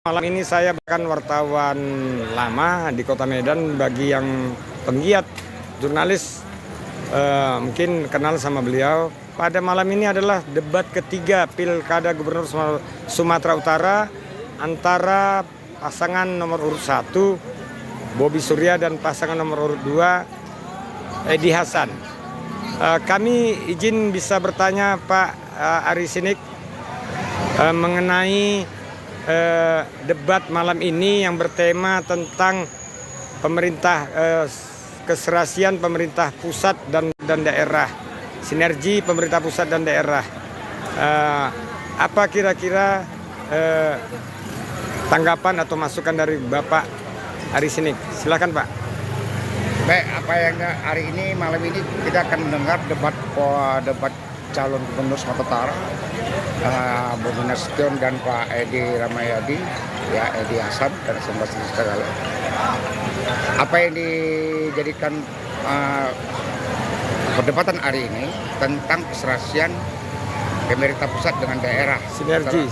Malam ini saya bahkan wartawan lama di Kota Medan. Bagi yang penggiat jurnalis mungkin kenal sama beliau. Pada malam ini adalah debat ketiga Pilkada Gubernur Sumatera Utara antara pasangan nomor urut 1 Bobi Surya dan pasangan nomor urut 2 Edi Hasan. Kami izin bisa bertanya Pak Ari Sinik mengenai debat malam ini yang bertema tentang pemerintah, keserasian pemerintah pusat dan daerah, sinergi pemerintah pusat dan daerah. Apa kira-kira tanggapan atau masukan dari Bapak Ari Sinik? Silakan Pak. Baik, apa yang hari ini malam ini kita akan mendengar debat calon gubernur Sumatera Utara, Bobi Nasution dan Pak Edi Rahmayadi, ya Edi Hasan dan semua segala. Apa yang dijadikan perdebatan hari ini tentang keserasian pemerintah pusat dengan daerah,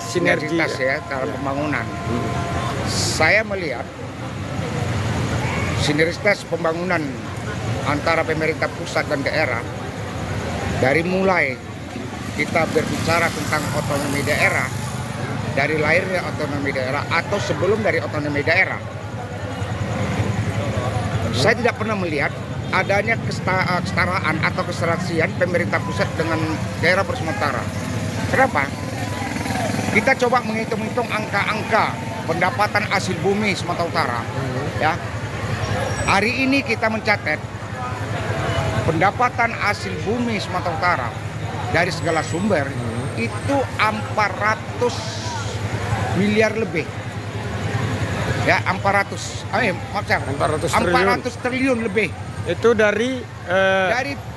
sinergitas ya dalam pembangunan. Saya melihat sinergitas pembangunan antara pemerintah pusat dan daerah, dari mulai kita berbicara tentang otonomi daerah, dari lahirnya otonomi daerah atau sebelum dari otonomi daerah, saya tidak pernah melihat adanya kesetaraan atau keserasian pemerintah pusat dengan daerah bersementara. Kenapa? Kita coba menghitung-hitung angka-angka pendapatan hasil bumi Sumatera Utara, ya. Hari ini kita mencatat pendapatan hasil bumi Sumatera Utara dari segala sumber itu 400 miliar lebih. Ya, 400 triliun lebih. Itu dari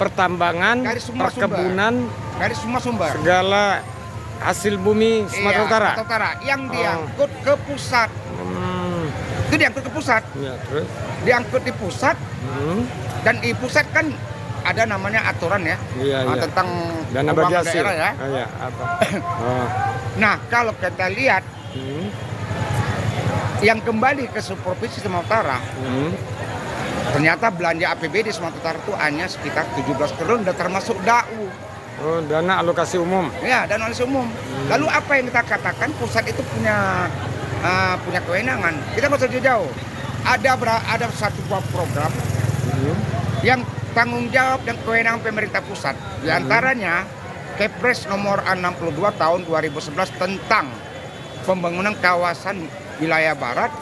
pertambangan, dari semua perkebunan, dari semua sumber. segala hasil bumi Sumatera Utara. Sumatera Utara yang diangkut ke pusat. Itu diangkut ke pusat. Ya, terus? Diangkut di pusat. Dan di pusat kan ada namanya aturan ya, tentang dana bagi hasil daerah ya. Ya, apa? Nah, kalau kita lihat yang kembali ke provinsi Sumatera Utara, ternyata belanja APBD Sumatera Utara itu hanya sekitar 17 triliun, dan termasuk DAU. Oh, dana alokasi umum. Ya, dana alokasi umum. Lalu apa yang kita katakan pusat itu punya kewenangan? Kita nggak usah jauh-jauh. Ada satu buah program yang tanggung jawab dan kewenangan pemerintah pusat. Di antaranya Kepres nomor 62 tahun 2011 tentang pembangunan kawasan wilayah barat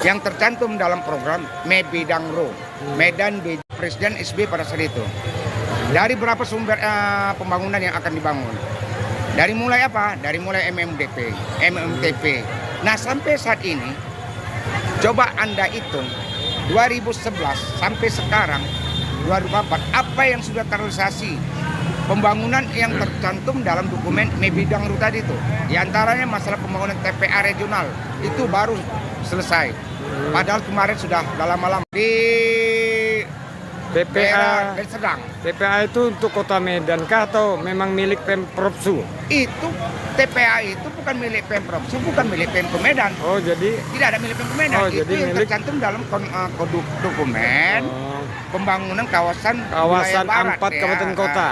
yang tercantum dalam program Mebidangro, Medan BJ Presiden SB pada saat itu. Dari berapa sumber pembangunan yang akan dibangun? Dari mulai apa? Dari mulai MMTP. Nah, sampai saat ini coba Anda hitung 2011 sampai sekarang 2024, apa yang sudah terrealisasi pembangunan yang tercantum dalam dokumen Mebidangro tadi itu. Di antaranya masalah pembangunan TPA regional itu baru selesai. Padahal kemarin sudah lama-lama di TPA Sedang. TPA itu untuk Kota Medan kah atau memang milik Pemprov Su? Itu TPA itu bukan milik Pemprov Su, bukan milik Pemprov Medan. Oh, jadi tidak ada milik Pemprov Medan. Itu jadi yang tercantum dalam dokumen pembangunan kawasan barat, 4 kabupaten kota.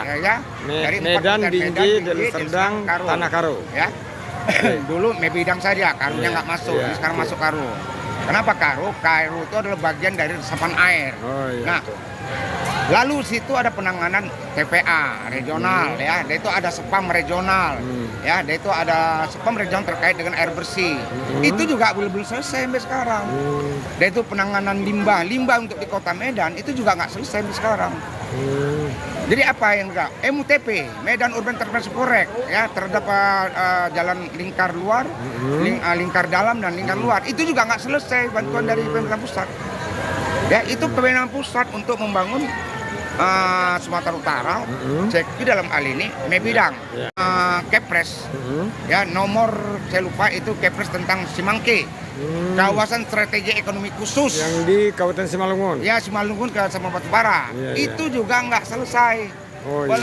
Dari Medan, Binjai, Deli Serdang, Tanah Karo. Ya. Dulu Mebidang saja, Karunya nggak masuk. Sekarang masuk Karo. Kenapa Karo? Karo itu adalah bagian dari resapan air. Nah, lalu situ ada penanganan TPA regional, ya. Itu ada spam regional, ya. Itu ada spam regional terkait dengan air bersih. Itu juga belum selesai sampai sekarang. Dan itu penanganan limbah untuk di Kota Medan itu juga nggak selesai sampai sekarang. Jadi apa yang enggak? MUTP, Medan Urban Transportation Project, ya, terhadap jalan lingkar luar, lingkar dalam dan lingkar luar, itu juga nggak selesai bantuan dari pemerintah pusat. Ya, itu kewenangan pusat untuk membangun Sumatera Utara. Cek di dalam hal ini Mebidang, Kepres, ya nomor saya lupa itu Kepres tentang Simangke, kawasan strategi ekonomi khusus yang di Kabupaten Simalungun. Ya, Simalungun ke sama Batubara. Itu juga nggak selesai.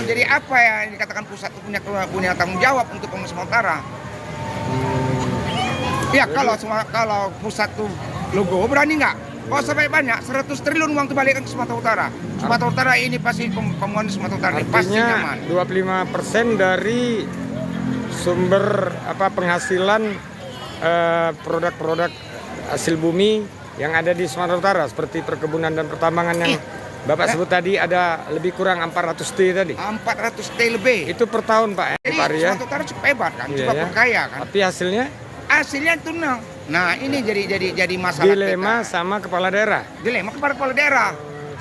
Jadi apa ya yang dikatakan pusat itu punya tanggung jawab untuk Sumatera Utara? Ya kalau pusat tuh logo berani nggak? Kalau sampai banyak 100 triliun uang tuh balikkan ke Sumatera Utara. Sumatera Utara ini pasti pembangunan Sumatera Utara ini pasti nyaman. Artinya 25% dari sumber penghasilan produk-produk hasil bumi yang ada di Sumatera Utara seperti perkebunan dan pertambangan yang Bapak sebut tadi ada lebih kurang 400 T tadi. 400 T lebih. Itu per tahun Pak Jadi Pari ya? Sumatera Utara cukup hebat kan, Iya, cukup ya. kaya kan. Tapi hasilnya Hasilnya itu nah ini jadi masalah dilema kita. sama kepala daerah. Dilema kepada kepala daerah.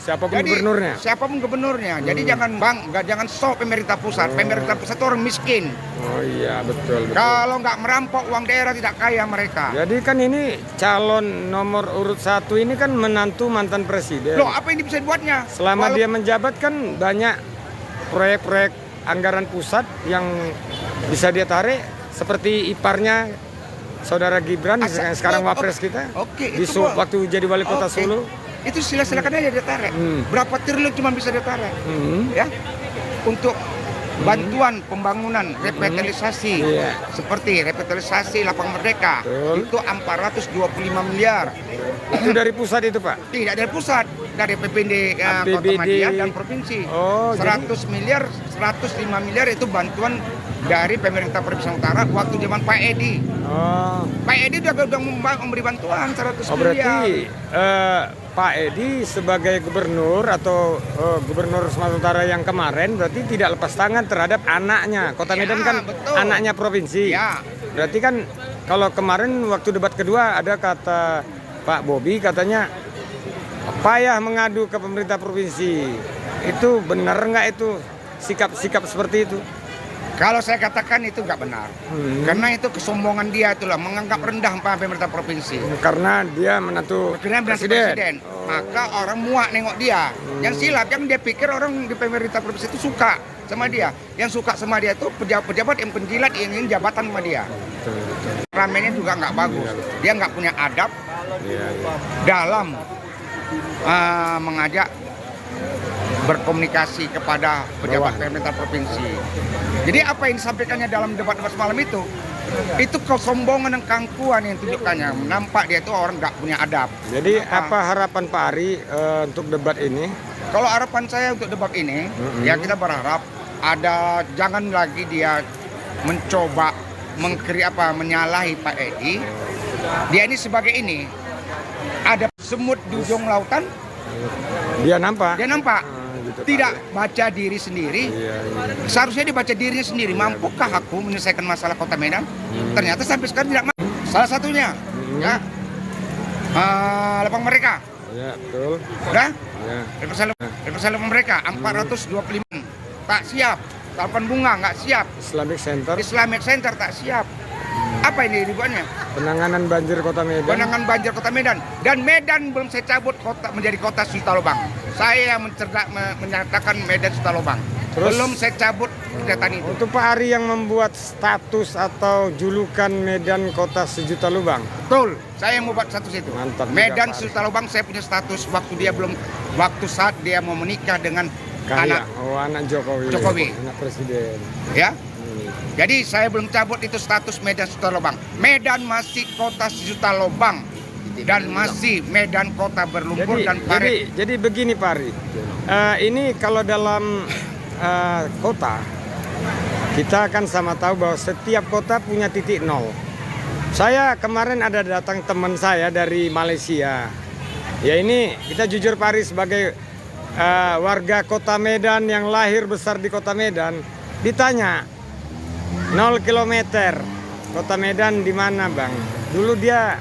Siapapun Jadi, gubernurnya. Siapapun gubernurnya. Jadi jangan sok pemerintah pusat. Pemerintah pusat itu orang miskin. Oh iya betul. Kalau nggak merampok uang daerah tidak kaya mereka. Jadi kan ini calon nomor urut 1 ini kan menantu mantan presiden. Loh, apa ini bisa dibuatnya? Selama dia menjabat kan banyak proyek-proyek anggaran pusat yang bisa dia tarik seperti iparnya Saudara Gibran yang sekarang wapres kita. Oke, di itu waktu jadi wali kota Oke. Solo. Itu silakan aja dia tarik. Berapa triliun cuma bisa dia tarik. Ya. Untuk bantuan pembangunan revitalisasi seperti revitalisasi Lapang Merdeka. Betul. Itu 425 miliar. Itu dari pusat itu Pak? Tidak dari pusat, dari PPD Kota APBD. Madiun dan provinsi. Oh, 100 miliar, 105 miliar itu bantuan dari pemerintah Provinsi Utara waktu zaman Pak Edi. Oh. Pak Edi udah memberi bantuan 100 Oh miliar. berarti Pak Edi sebagai gubernur atau gubernur Sumatera Utara yang kemarin berarti tidak lepas tangan terhadap anaknya. Kota Medan kan betul. anaknya provinsi. Ya. Berarti kan kalau kemarin waktu debat kedua ada kata Pak Bobi katanya payah mengadu ke pemerintah provinsi. Itu benar nggak itu sikap-sikap seperti itu? Kalau saya katakan itu nggak benar. Karena itu kesombongan dia itulah menganggap rendah pemerintah provinsi. Karena dia menantu presiden. Maka orang muak nengok dia. Yang silap, yang dia pikir orang di pemerintah provinsi itu suka sama dia. Yang suka sama dia itu pejabat-pejabat yang penjilat yang ingin jabatan sama dia. Ramenya juga nggak bagus. Dia nggak punya adab dalam mengajak berkomunikasi kepada pejabat pemerintah provinsi. Jadi apa yang disampaikannya dalam debat-debat semalam itu kesombongan dan keangkuhan yang tunjukkannya. Nampak dia itu orang nggak punya adab. Jadi apa harapan Pak Ari untuk debat ini? Kalau harapan saya untuk debat ini, ya kita berharap jangan lagi dia mencoba menyalahi Pak Edi. Dia ini sebagai ini ada semut di ujung lautan. Dia nampak. Gitu, tidak baca diri sendiri. Seharusnya dibaca dirinya sendiri. Mampukah aku menyelesaikan masalah Kota Medan? Ternyata sampai sekarang tidak mampu. Salah satunya, ya, Lapang Merdeka. Ya, betul. Udah? Ya. Lapang Merdeka 425 tak siap. Tapan Bunga nggak siap. Islamic Center tak siap. Apa ini dibuatnya? Penanganan banjir Kota Medan. Penanganan banjir Kota Medan. Dan Medan belum saya cabut menjadi kota sejuta lubang. Saya menyatakan Medan sejuta lubang. Belum saya cabut pernyataan itu. Untuk Pak Ari yang membuat status atau julukan Medan kota sejuta lubang. Betul. Saya yang membuat status itu. Mantap. Medan sejuta lubang saya punya status waktu saat dia mau menikah dengan anak Jokowi. Anak presiden. Ya. Jadi saya belum cabut itu status Medan sejuta lubang. Medan masih kota sejuta lubang dan masih Medan kota berlumpur dan parit. Jadi begini Pak Ari, ini kalau dalam kota kita kan sama tahu bahwa setiap kota punya titik nol. Saya kemarin ada datang teman saya dari Malaysia. Ya ini kita jujur Pak Ari sebagai warga Kota Medan yang lahir besar di Kota Medan, ditanya 0 kilometer Kota Medan di mana Bang? Dulu dia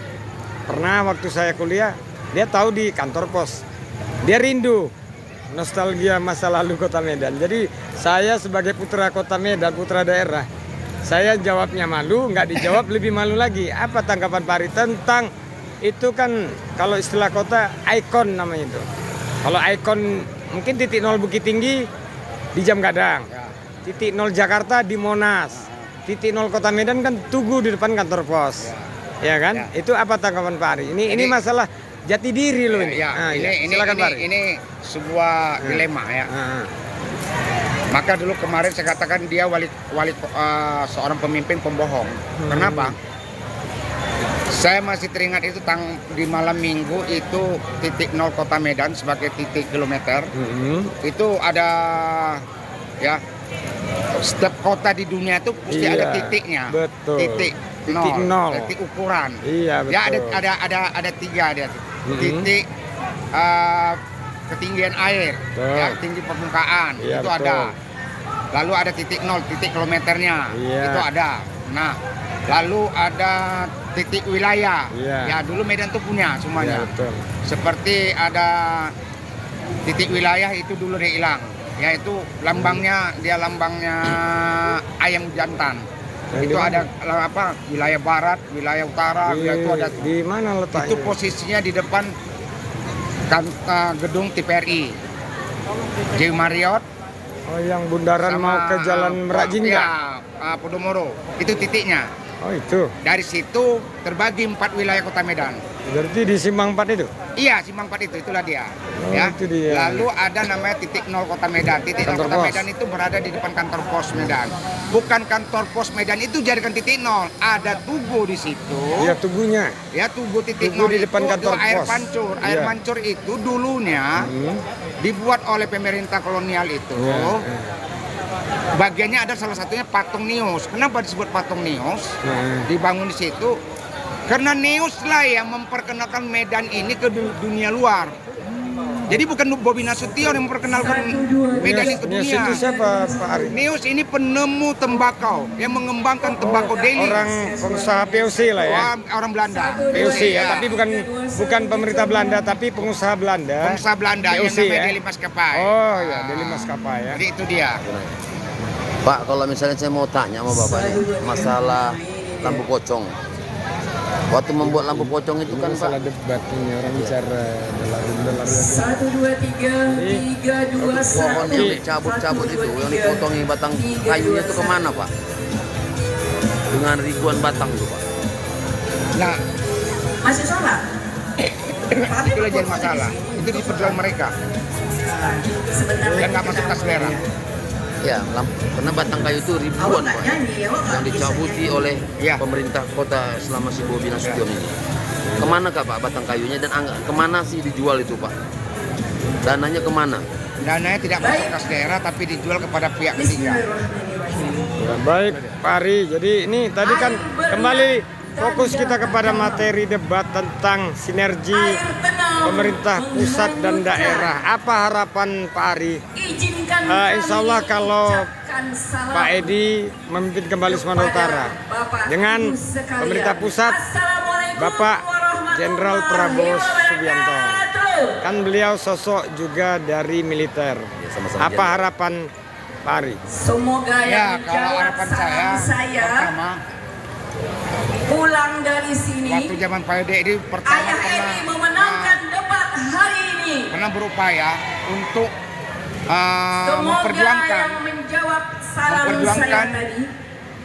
pernah waktu saya kuliah, dia tahu di kantor pos. Dia rindu nostalgia masa lalu Kota Medan. Jadi saya sebagai putra Kota Medan, putra daerah, saya jawabnya malu, nggak dijawab lebih malu lagi. Apa tanggapan Pak Ari tentang itu? Kan kalau istilah kota ikon namanya itu. Kalau ikon mungkin titik nol Bukit Tinggi di Jam Gadang, titik nol Jakarta di Monas, titik nol Kota Medan kan Tugu di depan kantor pos, ya kan? Itu apa tanggapan Pak Ari? Ini masalah jati diri loh ini. Silakan Pak Ari. Ini sebuah dilema ya. Maka dulu kemarin saya katakan dia seorang pemimpin pembohong. Kenapa? Saya masih teringat itu di malam minggu itu titik nol Kota Medan sebagai titik kilometer. Itu ada ya, setiap kota di dunia itu pasti Iya, ada titiknya. betul. Titik nol, titik ukuran. Iya, betul. Ya ada tiga dia. Titik ketinggian air, Betul. ya, tinggi permukaan, Iya, itu betul. ada. Lalu ada titik nol, titik kilometernya, Iya. itu ada. Nah, lalu ada titik wilayah. Iya. Ya, dulu Medan tuh punya semuanya. Iya, betul. Seperti ada titik wilayah itu dulu dia hilang, yaitu lambangnya ayam jantan. Yang Itu di ada apa? Wilayah barat, wilayah utara, wilayah itu ada. Di mana letaknya? Itu posisinya di depan gedung TPRI. J Marriott. Oh, yang bundaran Sama, mau ke Jalan Merak Jingga. Ya, Podomoro. Itu titiknya. Oh, itu. Dari situ terbagi 4 wilayah Kota Medan. Berarti di Simpang 4 itu? Iya, Simpang 4 itulah dia. Oh, Ya. itu dia. Lalu ada namanya titik nol Kota Medan. Titik nol Kantor Kota pos. Medan itu berada di depan kantor pos Medan. Bukan kantor pos Medan itu jadikan titik nol. Ada tugu di situ. Iya, tugunya. Ya, tugu titik Tugu nol di depan itu kantor air pos. mancur. Air Iya. mancur itu dulunya dibuat oleh pemerintah kolonial itu. Iya. Bagiannya ada salah satunya patung Neos. Kenapa disebut patung Neos? Dibangun di situ karena Neos lah yang memperkenalkan Medan ini ke dunia luar. Jadi bukan Bobi Nasution yang memperkenalkan Medan ini ke Neos dunia. itu siapa, Pak Ari? Neos ini penemu tembakau yang mengembangkan tembakau daily. Orang pengusaha POC lah ya. Orang Belanda. POC ya, tapi bukan pemerintah Belanda, tapi pengusaha Belanda. Pengusaha Belanda yang POC namanya ya? Daily Maskapai. Oh ya, Daily Maskapai ya. Jadi itu dia. Pak, kalau misalnya saya mau tanya sama Bapak nih, masalah lampu pocong. Waktu membuat lampu pocong itu kan Pak, Masalah debat ini orang bicara dolar. 1, 2, 3, 3, 2, 1. pohon yang dicabut-cabut itu, yang dipotongi batang kayunya itu kemana Pak? Dengan ribuan batang itu Pak. Nah, Masih sholat? itulah jadi masalah. Itu di perjuangan mereka. Dan nggak masuk tas daerah. Ya, karena batang kayu itu ribuan Pak, yang dicabuti oleh Ya. pemerintah kota selama si Bobi Nasution ini. Kemana kah Pak batang kayunya dan kemana sih dijual itu Pak? Dananya kemana? Dananya tidak masuk kas daerah tapi dijual kepada pihak ketiga. Ya, baik, Pak Ari. Jadi ini tadi kan kembali fokus kita kepada materi debat tentang sinergi pemerintah pusat dan daerah. Apa harapan Pak Ari? Insya Allah kalau Pak Edi memimpin kembali Sumatera Utara dengan pemerintah pusat Bapak Jenderal Prabowo Subianto. Kan beliau sosok juga dari militer. sama-sama Apa harapan Pak Ari? Semoga Ya, yang kalau jawab harapan salam saya pertama, pulang dari sini. waktu zaman Pak Edi ini pertama Ayah Edi memenangkan debat hari ini. pernah berupaya untuk Semoga memperjuangkan yang menjawab salam saya memperjuangkan tadi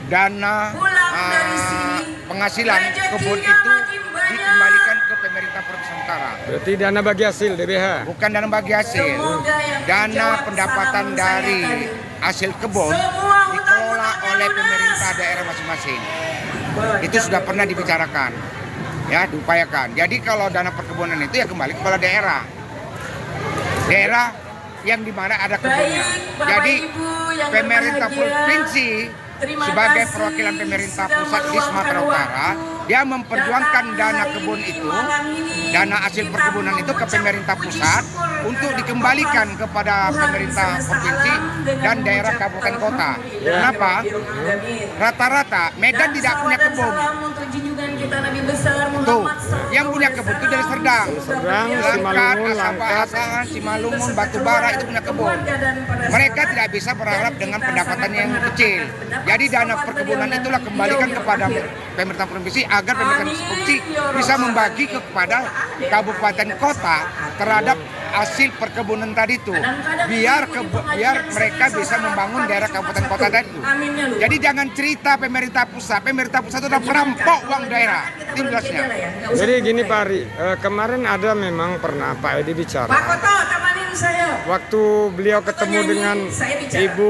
dana pulang dari sini, penghasilan rezekinya kebun itu makin banyak. dikembalikan ke pemerintah Provinsi Nusantara. Berarti dana bagi hasil DBH. Bukan dana bagi hasil, Semoga yang dana menjawab pendapatan salam dari saya tadi. hasil kebun Semua dikelola hutang-hutangnya oleh lunas. pemerintah daerah masing-masing. Itu sudah pernah dibicarakan, ya diupayakan. Jadi kalau dana perkebunan itu ya kembali kepada daerah, daerah yang dimana ada kebunnya. Baik, Bapak Jadi Ibu yang pemerintah berbahagia, provinsi terima sebagai kasih perwakilan pemerintah sudah pusat di meluangkan Sumatera Utara, waktu. dia memperjuangkan Datang dana hari kebun ini, itu, malam ini, dana hasil kita perkebunan itu ke mengucap pemerintah puji pusat syukur untuk kepada dikembalikan Tuhan kepada pemerintah semesta provinsi alam dengan dan daerah mengucap kabupaten kota. alhamdulillah. Kenapa? Amin. Rata-rata Medan Dan tidak punya salawat dan kebun. salam untuk junjungan kita Nabi besar Tuh, Muhammad yang punya kebun itu dari Serdang, Serdang, Langkat, Simalungun, Asapa, Langkat. Asahan, Simalungun, Batubara itu punya kebun. Mereka tidak bisa berharap dengan pendapatan yang kecil. Jadi dana perkebunan itulah kembalikan kepada pemerintah provinsi agar pemerintah provinsi bisa membagi kepada kabupaten kota terhadap hasil perkebunan tadi itu. Biar mereka bisa membangun daerah kabupaten kota tadi itu. Jadi jangan cerita pemerintah pusat itu adalah perampok uang daerah. Itu jelasnya. Jadi gini Pak Ari, kemarin ada memang pernah Pak Edi bicara. Pak Koto, temanin saya. Waktu beliau ketemu dengan Saya bicara. Ibu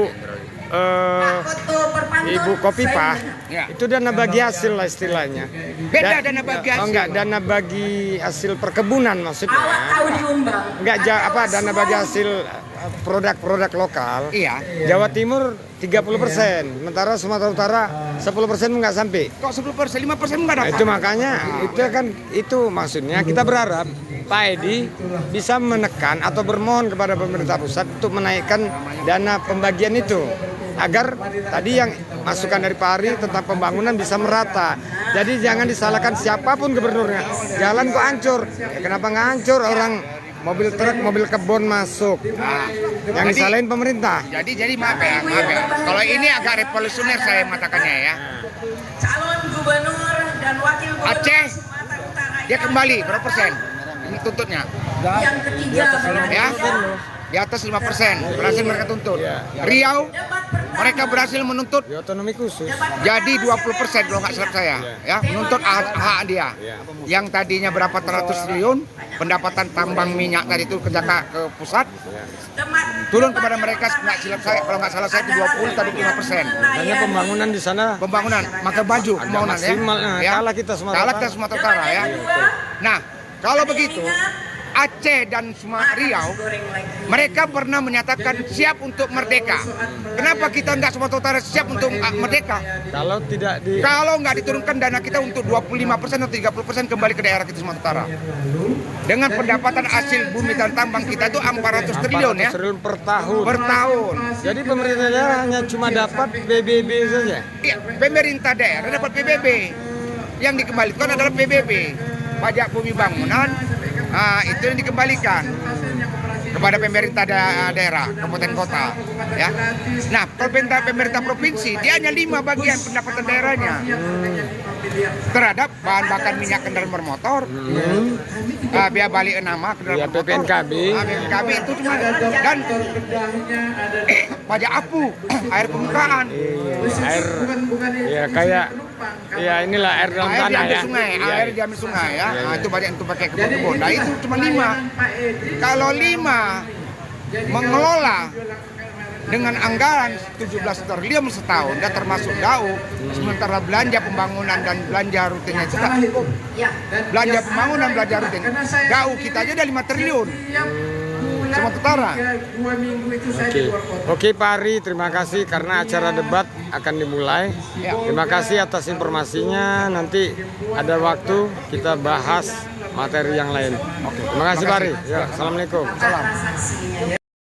Foto perpantun. Ibu Kopipah Ya. itu dana bagi hasil lah istilahnya. Beda dana bagi hasil. Oh enggak, dana bagi hasil perkebunan maksudnya. Awak tahu diumbang. Enggak, apa dana bagi hasil produk-produk lokal. Iya. Jawa Timur 30%, sementara Sumatera Utara 10% nggak sampai. Kok 10%, 5% nggak Nah, dapat? itu makanya itu maksudnya kita berharap Pak Edi bisa menekan atau bermohon kepada pemerintah pusat untuk menaikkan dana pembagian itu agar tadi yang masukan dari Pak Ari tentang pembangunan bisa merata. Jadi jangan disalahkan siapapun gubernurnya. Jalan kok hancur, ya, kenapa nggak hancur orang mobil truk, mobil kebun masuk? Yang disalahin pemerintah. Jadi maaf ya. Kalau ini agak revolusioner saya mengatakannya ya. Calon gubernur dan wakil gubernur Aceh, Sumatera Utara dia kembali berapa persen? Ini tuntutnya. yang ketiga Ya, di atas 5% berhasil mereka tuntut. Riau, mereka berhasil menuntut Di otonomi khusus. jadi 20% kalau nggak salah saya, ya menuntut hak dia. Yang tadinya berapa ratus triliun pendapatan tambang minyak tadi itu ke pusat, turun kepada mereka nggak silap saya, kalau nggak salah saya itu 20 atau 25%. Hanya pembangunan di sana Pembangunan, maka baju pembangunan maksimal. Nah, ya. kalah kita Sumatera Kalah Utara. kita Sumatera Utara ya. Nah, kalau begitu Aceh dan Riau mereka pernah menyatakan siap untuk merdeka. Kenapa kita nggak Sumatera Utara siap untuk merdeka? Kalau tidak di Kalau nggak diturunkan dana kita untuk 25% atau 30% kembali ke daerah kita Sumatera Utara. Dengan pendapatan hasil bumi dan tambang kita itu 400 triliun ya 400 triliun per tahun. per tahun. Jadi pemerintah daerah hanya cuma dapat PBB saja. Iya, pemerintah daerah dapat PBB. Yang dikembalikan adalah PBB, pajak bumi bangunan. Itu yang dikembalikan kepada pemerintah daerah, kabupaten kota. Ya. Nah, kalau pemerintah provinsi dia hanya 5 bagian pendapatan daerahnya terhadap bahan bakar minyak kendaraan bermotor, biaya balik nama kendaraan Ya, bermotor, PPNKB. PPNKB itu cuma dan pajak apu, air permukaan. Air ya kayak ya inilah air dalam Air tanah diambil ya. sungai, Iya, air iya. diambil sungai ya. Nah, itu banyak untuk pakai kebun-kebun. Nah, itu cuma 5. Kalau 5 mengelola dengan anggaran 17 triliun setahun dan termasuk DAU, sementara belanja pembangunan dan belanja rutinnya juga cukup. Belanja pembangunan, belanja rutin. DAU kita aja udah 5 triliun. Sumatera Utara. Oke Pak Ari, terima kasih karena acara debat akan dimulai. Terima kasih atas informasinya. Nanti ada waktu kita bahas materi yang lain. Terima kasih Pak Ari. Ya, assalamualaikum. Salam. transaksinya.